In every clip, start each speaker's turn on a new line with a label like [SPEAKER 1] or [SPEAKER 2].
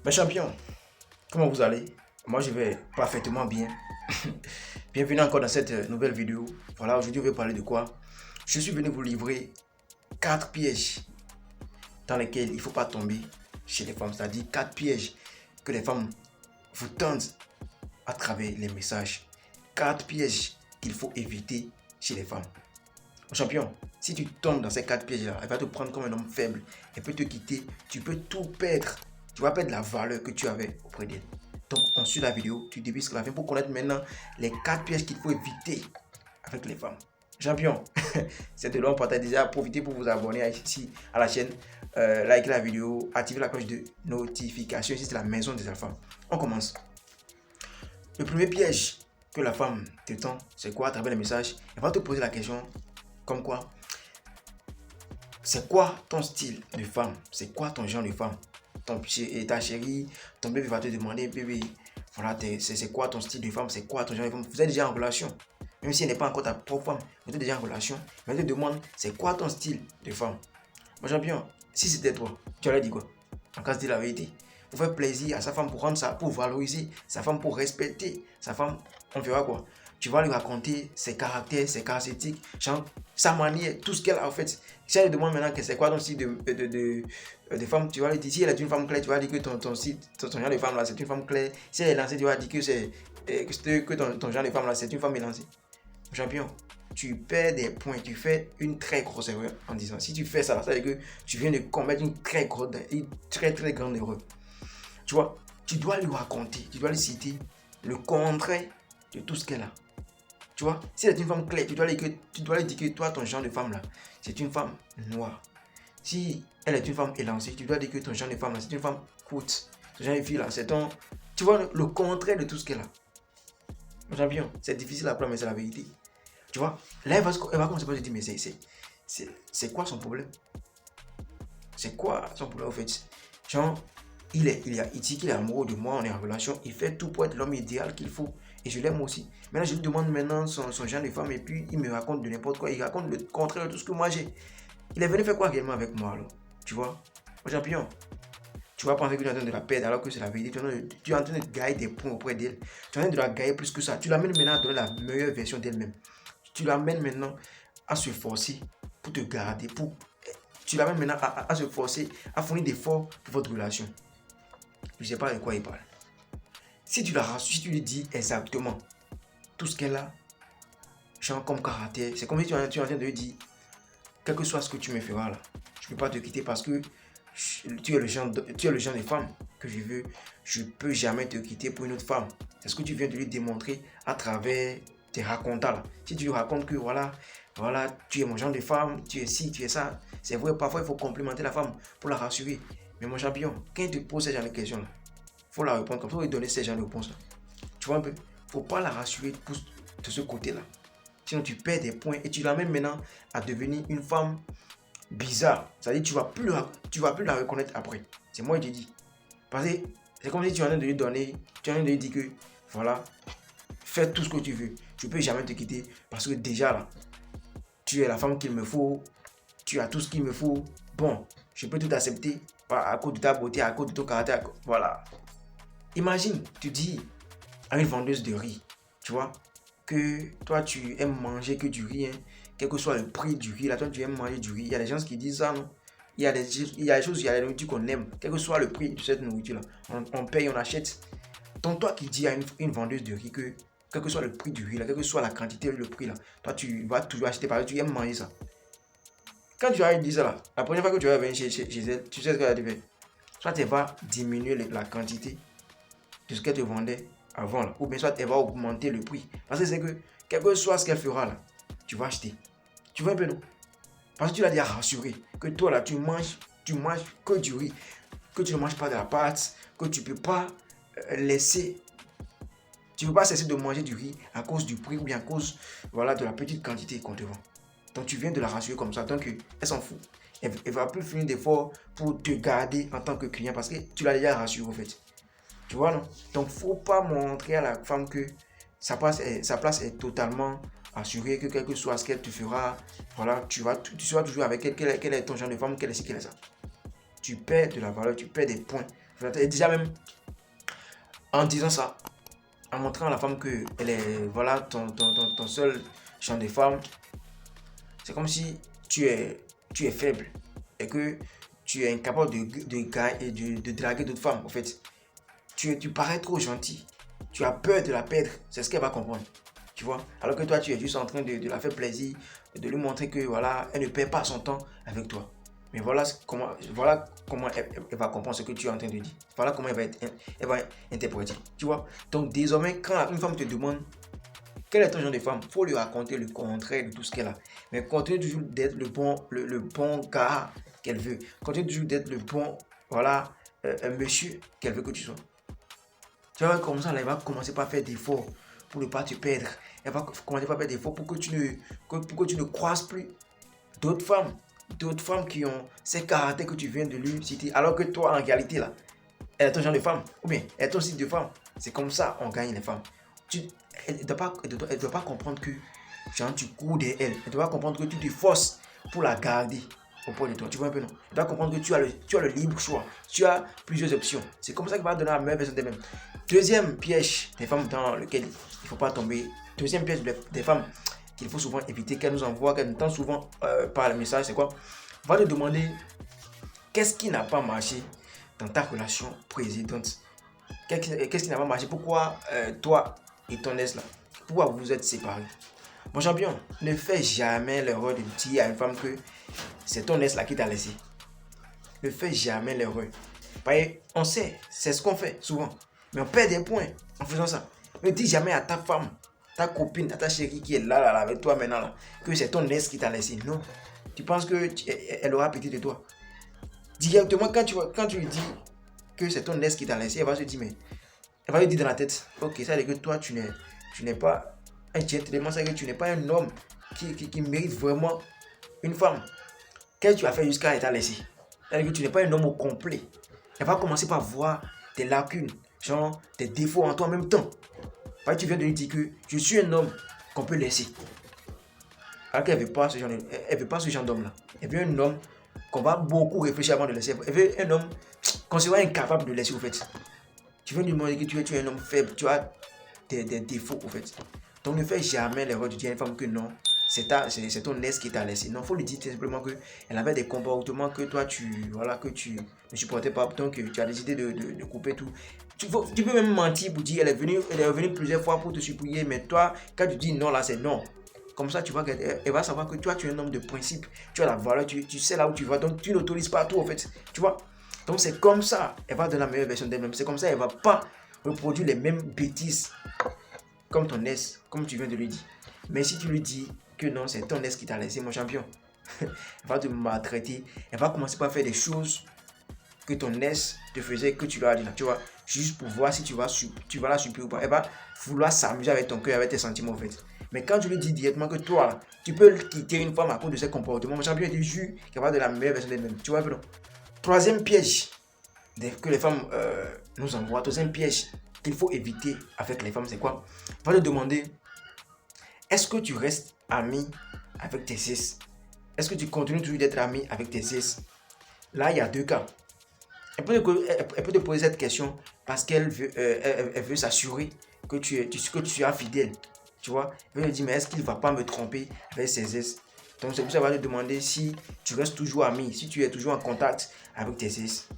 [SPEAKER 1] Mes champions, comment vous allez? Moi, je vais parfaitement bien. Bienvenue encore dans cette nouvelle vidéo. Voilà, aujourd'hui, je vais parler de quoi? Je suis venu vous livrer 4 pièges dans lesquels il ne faut pas tomber chez les femmes. C'est-à-dire 4 pièges que les femmes vous tendent à travers les messages. 4 pièges qu'il faut éviter chez les femmes. Mon champion, si tu tombes dans ces 4 pièges-là, elle va te prendre comme un homme faible. Elle peut te quitter. Tu peux tout perdre. Tu vas perdre la valeur que tu avais auprès d'elle. Donc, on suit la vidéo, tu débutes jusqu'à la fin pour connaître maintenant les 4 pièges qu'il faut éviter avec les femmes. Champion, c'est de long partage déjà. Profitez pour vous abonner ici à la chaîne, likez la vidéo, activez la cloche de notification. Ici, c'est la maison des alphas. On commence. Le premier piège que la femme te tend, c'est quoi? À travers les messages, elle va te poser la question comme quoi? C'est quoi ton style de femme? C'est quoi ton genre de femme? Ta chérie, ton bébé va te demander, bébé, voilà, c'est quoi ton style de femme? C'est quoi ton genre de femme? Vous êtes déjà en relation. Même si elle n'est pas encore ta propre femme, vous êtes déjà en relation. Mais elle te demande, c'est quoi ton style de femme? Mon champion, si c'était toi, tu allais dire quoi? En cas de dire la vérité. Pour faire plaisir à sa femme, pour rendre ça, pour valoriser sa femme, pour respecter sa femme, on fera quoi? Tu vas lui raconter ses caractères, ses caractéristiques, sa manière, tout ce qu'elle a en fait. Si elle te demande maintenant que c'est quoi ton style de femme, tu vas lui dire, si elle est une femme claire, tu vas dire que ton genre de femme là, c'est une femme claire. Si elle est lancée, tu vas dire que ton genre de femme là, c'est une femme élancée. Champion, tu perds des points, tu fais une très grosse erreur en disant, si tu fais ça, ça veut dire que tu viens de commettre une très grande erreur. Tu vois, tu dois lui raconter, tu dois lui citer le contraire de tout ce qu'elle a. Tu vois, si elle est une femme claire, tu dois lui dire que toi, ton genre de femme là, c'est une femme noire. Si elle est une femme élancée, tu dois dire que ton genre de femme là, c'est une femme courte. Ton genre de fille là, c'est ton... Tu vois, le contraire de tout ce qu'elle a. Mon champion, c'est difficile à prendre, mais c'est la vérité. Tu vois, là, elle va commencer par se dire, mais c'est quoi son problème? C'est quoi son problème, en fait? Genre, il dit qu'il est amoureux de moi, on est en relation, il fait tout pour être l'homme idéal qu'il faut. Et je l'aime aussi. Maintenant, je lui demande maintenant son genre de femme et puis il me raconte de n'importe quoi. Il raconte le contraire de tout ce que moi j'ai. Il est venu faire quoi réellement avec moi alors? Tu vois? Mon champion, tu vas penser que tu es en train de la perdre alors que c'est la vérité. Tu es en train de gagner des points auprès d'elle. Tu es en train de la gagner plus que ça. Tu l'amènes maintenant à donner la meilleure version d'elle-même. Tu l'amènes maintenant à se forcer pour te garder. Tu l'amènes maintenant à se forcer, à fournir des efforts pour votre relation. Je ne sais pas de quoi il parle. Si tu la rassures, si tu lui dis exactement tout ce qu'elle a, genre comme caractère, c'est comme si tu es en train de lui dire, quel que soit ce que tu me feras là, je ne peux pas te quitter parce que tu es le genre de femme que je veux. Je ne peux jamais te quitter pour une autre femme. C'est ce que tu viens de lui démontrer à travers tes racontas là. Si tu lui racontes que voilà, tu es mon genre de femme, tu es ci, tu es ça. C'est vrai, parfois il faut complimenter la femme pour la rassurer. Mais mon champion, quand il te pose ce genre de questions là, il faut la répondre comme ça, il faut lui donner ce genre de réponses là. Tu vois un peu, il ne faut pas la rassurer de ce côté là. Sinon tu perds des points et tu l'amènes maintenant à devenir une femme bizarre. C'est-à-dire tu vas plus la reconnaître après. C'est moi qui te dis. Parce que c'est comme si tu es en train de lui donner, tu es en train de lui dire que voilà, fais tout ce que tu veux. Je ne peux jamais te quitter parce que déjà là, tu es la femme qu'il me faut, tu as tout ce qu'il me faut. Bon, je peux tout accepter à cause de ta beauté, à cause de ton caractère. Voilà. Imagine, tu dis à une vendeuse de riz, tu vois, que toi tu aimes manger que du riz, hein, quel que soit le prix du riz, là, toi tu aimes manger du riz. Il y a des gens qui disent ça, non? Il y a des choses, il y a des nourritures qu'on aime, quel que soit le prix de cette nourriture-là. On paye, on achète. Donc toi qui dis à une vendeuse de riz que quel que soit le prix du riz, là, quelle que soit la quantité, le prix, là, toi tu vas toujours acheter parce que tu aimes manger ça. Quand tu as dit ça, là, la première fois que tu vas venir chez elle, tu sais ce qu'elle a dit faire. Soit elle va diminuer la quantité de ce qu'elle te vendait avant, là, ou bien soit elle va augmenter le prix. Parce que c'est que, quel que soit ce qu'elle fera là, tu vas acheter. Tu vois un peu, non? Parce que tu l'as déjà rassuré que toi là, tu manges que du riz, que tu ne manges pas de la pâte, que tu ne peux pas laisser, tu ne peux pas cesser de manger du riz à cause du prix ou bien à cause voilà, de la petite quantité qu'on te vend. Donc tu viens de la rassurer comme ça, donc elle s'en fout. Elle ne va plus finir d'efforts pour te garder en tant que client parce que tu l'as déjà rassuré en fait. Tu vois, non? Donc, faut pas montrer à la femme que sa place est totalement assurée, que quel que soit ce qu'elle te fera, voilà, tu seras toujours avec elle, quel est ton genre de femme, quelle est ce qu'elle est ça. Tu perds de la valeur, tu perds des points Et déjà même, en disant ça, en montrant à la femme que elle est, voilà, ton seul champ de femme, c'est comme si tu es faible et que tu es incapable de draguer d'autres femmes. En fait, tu parais trop gentil. Tu as peur de la perdre. C'est ce qu'elle va comprendre. Tu vois? Alors que toi, tu es juste en train de la faire plaisir, de lui montrer que voilà, elle ne perd pas son temps avec toi. Mais voilà comment elle va comprendre ce que tu es en train de dire. Voilà comment elle va interpréter. Tu vois? Donc désormais, quand une femme te demande quel est ton genre de femme, il faut lui raconter le contraire de tout ce qu'elle a. Mais continue toujours d'être le bon gars qu'elle veut. Continue toujours d'être le bon, voilà, monsieur qu'elle veut que tu sois. Tu vois, comme ça, là, elle va commencer par faire des efforts pour ne pas te perdre. Elle va commencer par faire des efforts pour que tu ne croises plus d'autres femmes. D'autres femmes qui ont ces caractères que tu viens de lui citer. Alors que toi, en réalité, là, elle est ton genre de femme. Ou bien, elle est ton style de femme. C'est comme ça on gagne les femmes. Elle ne doit pas comprendre que genre, tu cours derrière elle. Elle ne doit pas comprendre que tu te forces pour la garder auprès de toi. Tu vois un peu, non? Elle doit comprendre que tu as le libre choix. Tu as plusieurs options. C'est comme ça qu'elle va donner la meilleure version d'elle-même. Deuxième piège des femmes dans lequel il ne faut pas tomber. Deuxième piège des femmes qu'il faut souvent éviter, qu'elles nous envoient, qu'elles nous tendent souvent par le message, c'est quoi? On va te demander qu'est-ce qui n'a pas marché dans ta relation précédente. Qu'est-ce qui n'a pas marché? Pourquoi toi et ton ex là, pourquoi vous vous êtes séparés? Mon champion, ne fais jamais l'erreur de dire à une femme que c'est ton ex là qui t'a laissé. Ne fais jamais l'erreur. On sait, c'est ce qu'on fait souvent. Mais on perd des points en faisant ça. Ne dis jamais à ta femme, ta copine, à ta chérie qui est là avec toi maintenant, là, que c'est ton ex qui t'a laissé. Non. Tu penses qu'elle aura pitié de toi. Directement, quand tu lui dis que c'est ton ex qui t'a laissé, elle va se dire, mais elle va lui dire dans la tête, ok, ça veut dire que toi, tu n'es pas un gentleman, ça veut dire que tu n'es pas un homme qui mérite vraiment une femme. Qu'est-ce que tu as fait jusqu'à elle t'a laissé? Ça veut dire que tu n'es pas un homme au complet. Elle va commencer par voir tes lacunes, genre tes défauts en toi en même temps. Tu viens de lui dire que je suis un homme qu'on peut laisser. Alors qu'elle ne veut pas ce genre d'homme-là. Elle veut un homme qu'on va beaucoup réfléchir avant de laisser. Elle veut un homme qu'on sera incapable de laisser, au fait. Tu veux lui demander que tu es un homme faible, tu as des défauts, au fait. Donc ne fais jamais l'erreur de dire à une femme que non, c'est ton ex qui t'a laissé. Non, il faut lui dire simplement qu'elle avait des comportements que toi, tu ne supportais pas. Donc tu as décidé de couper tout. Tu peux même mentir pour dire elle est revenue plusieurs fois pour te supplier, mais toi, quand tu dis non, là, c'est non. Comme ça, tu vois qu'elle va savoir que toi, tu es un homme de principe. Tu as la valeur, tu sais là où tu vas. Donc, tu n'autorises pas tout, en fait. Tu vois? Donc, c'est comme ça, elle va donner la meilleure version d'elle-même. C'est comme ça, elle ne va pas reproduire les mêmes bêtises comme ton ex, comme tu viens de lui dire. Mais si tu lui dis que non, c'est ton ex qui t'a laissé, mon champion, elle va te maltraiter. Elle va commencer par faire des choses que ton ex te faisait, que tu lui as dit, tu vois, juste pour voir si tu vas la supplier ou pas. Elle va vouloir s'amuser avec ton cœur, avec tes sentiments, en fait. Mais quand tu lui dis directement que toi, tu peux quitter une femme à cause de ses comportements, mon champion, te jure qu'elle va de la meilleure version d'elle-même. Tu vois, non? Troisième piège que les femmes nous envoient, troisième piège qu'il faut éviter avec les femmes, c'est quoi? On va te demander, est-ce que tu restes ami avec tes ex? Est-ce que tu continues toujours d'être ami avec tes ex? Là, il y a deux cas. Elle peut te poser cette question parce qu'elle veut s'assurer que tu seras fidèle. Tu vois, elle veut te dire, mais est-ce qu'il ne va pas me tromper avec ses ex? Donc, c'est pour ça qu'elle va te demander si tu restes toujours ami, si tu es toujours en contact avec tes ex.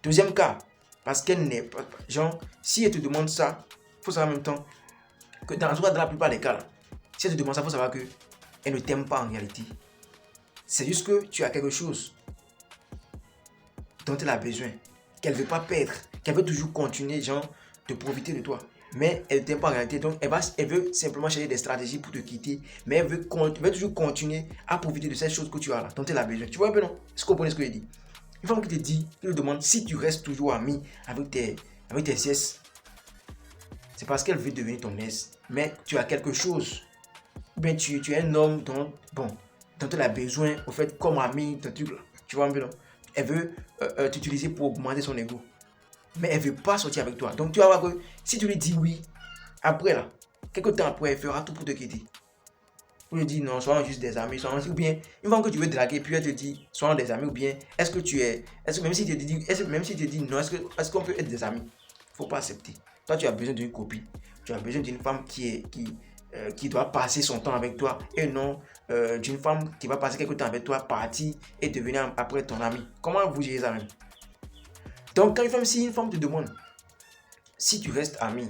[SPEAKER 1] Deuxième cas, parce qu'elle n'est pas. Genre, si elle te demande ça, il faut savoir en même temps que dans la plupart des cas, là, si elle te demande ça, il faut savoir qu'elle ne t'aime pas en réalité. C'est juste que tu as quelque chose dont elle a besoin, qu'elle ne veut pas perdre, qu'elle veut toujours continuer, genre, de profiter de toi. Mais elle ne t'aime pas en réalité, donc elle veut simplement chercher des stratégies pour te quitter, mais elle veut toujours continuer à profiter de cette chose que tu as là, dont elle a besoin. Tu vois un peu, non? Est-ce que vous comprenez ce que je dis? Une femme qui te dit, qui te demande si tu restes toujours ami avec tes ex, c'est parce qu'elle veut devenir ton ex, mais tu as quelque chose. Ben tu es un homme dont elle a besoin, au fait, comme ami, tu vois un peu, non? Elle veut t'utiliser pour augmenter son ego. Mais elle ne veut pas sortir avec toi. Donc tu vas voir que si tu lui dis oui, après là, quelques temps après, elle fera tout pour te quitter. Pour lui dire non, soyons juste des amis, ou bien une femme que tu veux draguer, puis elle te dit soyons des amis, ou bien est-ce que tu es, est-ce que même si tu te dis, même si tu te dis non, est-ce qu'on peut être des amis? Faut pas accepter. Toi, tu as besoin d'une copine, tu as besoin d'une femme qui doit passer son temps avec toi et non d'une femme qui va passer quelque temps avec toi, partir et devenir après ton ami. Comment vous gérez ça même? Donc, si une femme te demande si tu restes ami,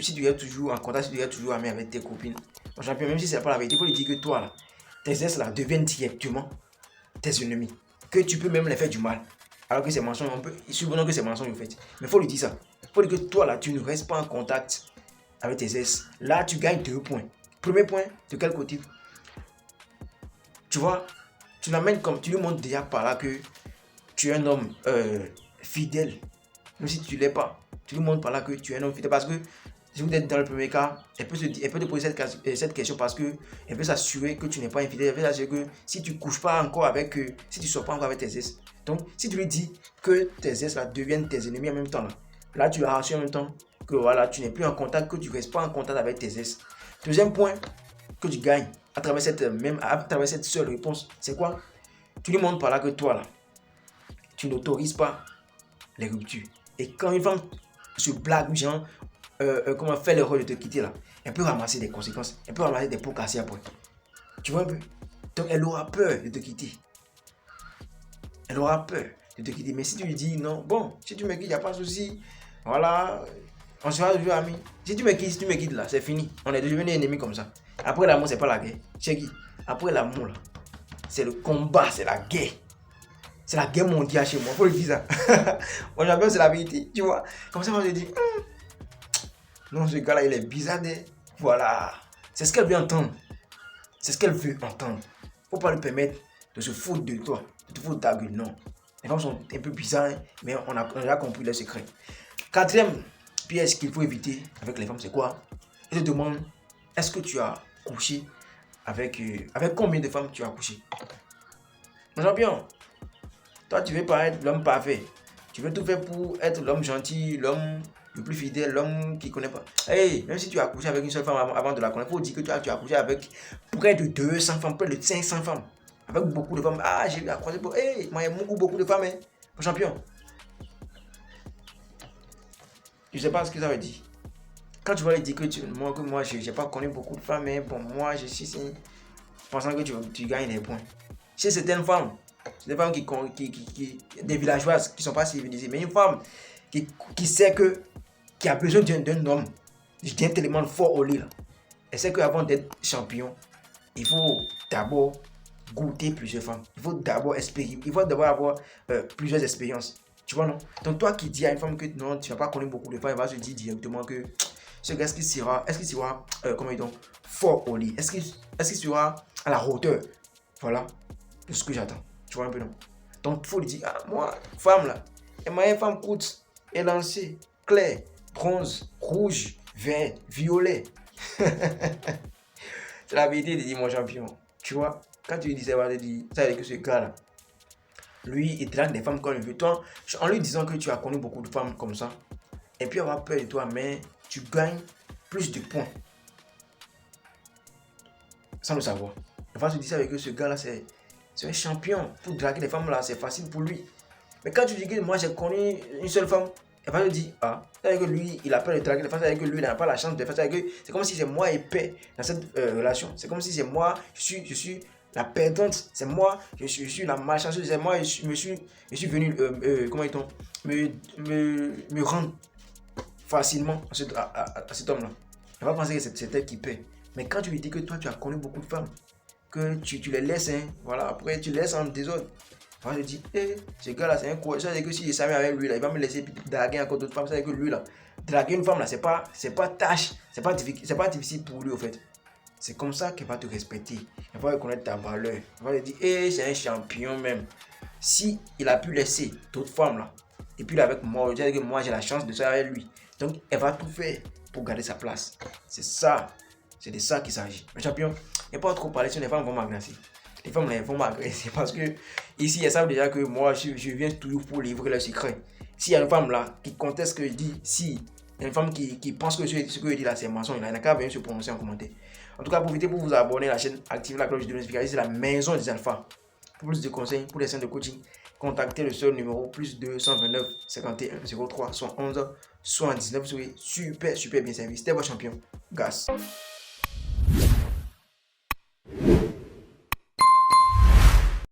[SPEAKER 1] si tu es toujours en contact, si tu es toujours ami avec tes copines, mon champion, même si c'est pas la vérité, il faut lui dire que toi, là, tes ex là deviennent directement tes ennemis, que tu peux même les faire du mal. Alors que c'est mensonge, supposons que c'est mensonge en fait. Mais il faut lui dire ça. Il faut lui dire que toi, là, tu ne restes pas en contact avec tes ex. Là, tu gagnes 2 points. Premier point, de quel côté? Tu vois, tu l'amènes comme, tu lui montres déjà par là que tu es un homme fidèle, même si tu ne l'es pas. Tu lui montres par là que tu es un homme fidèle parce que si vous êtes dans le premier cas, elle peut te poser cette question parce qu'elle veut s'assurer que tu n'es pas infidèle. Elle veut s'assurer que si tu ne couches pas encore avec eux, si tu ne sors pas encore avec tes ex. Donc, si tu lui dis que tes ex là, deviennent tes ennemis en même temps, là tu la rassures en même temps que voilà, tu n'es plus en contact, que tu ne restes pas en contact avec tes ex. Deuxième point que tu gagnes à travers cette seule réponse, c'est quoi? Tu lui montres par là que toi, là, tu n'autorises pas les ruptures. Et quand une femme se blague, genre, comment faire l'erreur de te quitter là, elle peut ramasser des conséquences, elle peut ramasser des pots cassés après. Tu vois un peu? Donc elle aura peur de te quitter. Elle aura peur de te quitter. Mais si tu lui dis non, bon, si tu me quittes, il n'y a pas de souci. Voilà, on sera toujours amis. Si tu me quittes là, c'est fini. On est devenus ennemis comme ça. Après l'amour, c'est pas la guerre. Chérie, après l'amour là, c'est le combat, c'est la guerre. C'est la guerre mondiale chez moi, faut le dire ça. Mon champion, c'est la vérité, tu vois. Comme ça, moi je dis, non, ce gars-là, il est bizarre. Voilà. C'est ce qu'elle veut entendre. C'est ce qu'elle veut entendre. Faut pas lui permettre de se foutre de toi, de te foutre de ta gueule, non. Les femmes sont un peu bizarres, hein, mais on a déjà compris le secret. Quatrième piège qu'il faut éviter avec les femmes, c'est quoi? Elle te demande, est-ce que tu as couché avec combien de femmes tu as couché? Mon champion, toi, tu veux pas être l'homme parfait. Tu veux tout faire pour être l'homme gentil, l'homme le plus fidèle, l'homme qui ne connaît pas. Hey, même si tu as couché avec une seule femme avant de la connaître, il faut dire que tu as couché avec près de 200 femmes, près de 500 femmes. Avec beaucoup de femmes. Ah, j'ai croisé pour. Hey, moi, il y a beaucoup de femmes, hein. Mon champion. Je ne sais pas ce que ça veut dire. Quand tu vas lui dire que moi, je n'ai pas connu beaucoup de femmes, mais bon, moi, je suis pensant que tu gagnes des points. Chez certaines femmes, c'est des femmes des villageoises qui ne sont pas civilisées, mais une femme qui sait qui a besoin d'un homme, d'un élément fort au lit. Là. Elle sait qu'avant d'être champion, il faut d'abord goûter plusieurs femmes. Il faut d'abord expérimenter, il faut d'abord avoir plusieurs expériences. Tu vois, non? Donc, toi qui dis à une femme que non, tu n'as pas connu beaucoup de femmes, elle va se dire directement que ce gars, est-ce qu'il sera comment dit-on, fort au lit? Est-ce qu'il sera à la hauteur? Voilà, c'est ce que j'attends. Tu vois un peu, non? Donc, il faut lui dire, ah, moi, femme là, elle m'a une femme courte, élancée, claire, bronze, rouge, vert, violet. C'est la vérité de dire mon champion. Tu vois, quand tu lui dis ça, va te dire, ça veut dire que ce gars-là, lui, il drague des femmes comme il veut. Toi, en lui disant que tu as connu beaucoup de femmes comme ça, et puis avoir peur de toi, mais tu gagnes plus de points. Sans le savoir. Il va se dire ça avec que ce gars-là, c'est un champion. Pour draguer les femmes là, c'est facile pour lui. Mais quand tu dis que moi j'ai connu une seule femme, elle va te dire, ah, c'est que lui, il a peur de draguer les femmes, c'est que lui, il n'a pas la chance de faire ça. C'est comme si c'est moi épais dans cette relation. C'est comme si c'est moi, je suis la perdante, c'est moi, je suis la malchanceuse, c'est moi, je suis venu, comment dit-on, me rendre facilement à cet homme-là. Elle va penser que c'est elle qui paie. Mais quand tu lui dis que toi, tu as connu beaucoup de femmes, que tu les laisses, hein, voilà, après tu laisses en désordre. Enfin, je dis, ce gars-là, c'est un courage. Ça veut dire que si je savais avec lui, là, il va me laisser draguer encore d'autres femmes. Ça veut dire que lui, là, draguer une femme, là, c'est pas tâche, c'est pas difficile pour lui, au fait. C'est comme ça qu'il va te respecter. Il va reconnaître ta valeur. Il va te dire, c'est un champion même. Si il a pu laisser d'autres femmes, là, et puis là, avec moi, je dis que moi, j'ai la chance de ça avec lui. Donc, elle va tout faire pour garder sa place. C'est ça. C'est de ça qu'il s'agit. Mais champion, il n'y a pas trop parler, sinon les femmes vont m'agresser. Les femmes là, vont m'agresser parce que ici, elles savent déjà que moi, je viens toujours pour livrer le secret. S'il y a une femme là qui conteste ce que je dis, si il y a une femme qui pense que ce que je dis là, c'est mensonge, il n'a qu'à venir se prononcer en commentaire. En tout cas, profitez pour vous abonner à la chaîne, activez la cloche de notification. C'est la maison des alphas. Pour plus de conseils, pour les séances de coaching, contactez le seul numéro +229 51 03 111 79. Vous serez super bien servi. C'était votre champion. Gas.